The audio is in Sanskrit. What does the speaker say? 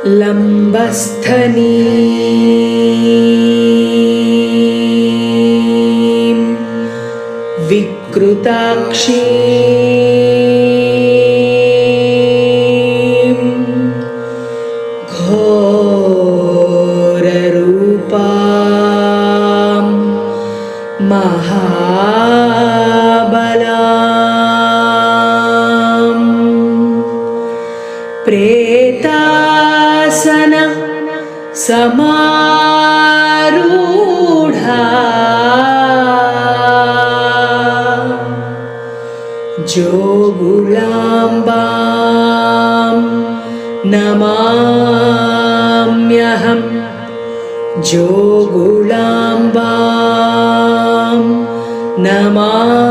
लम्बस्थनीं विकृताक्षीं घोररूपां महाबलां प्रेतासन समारूढ़ा जोगुलाम्बां नमाम्यहं जोगुलाम्बां नमाम्यहं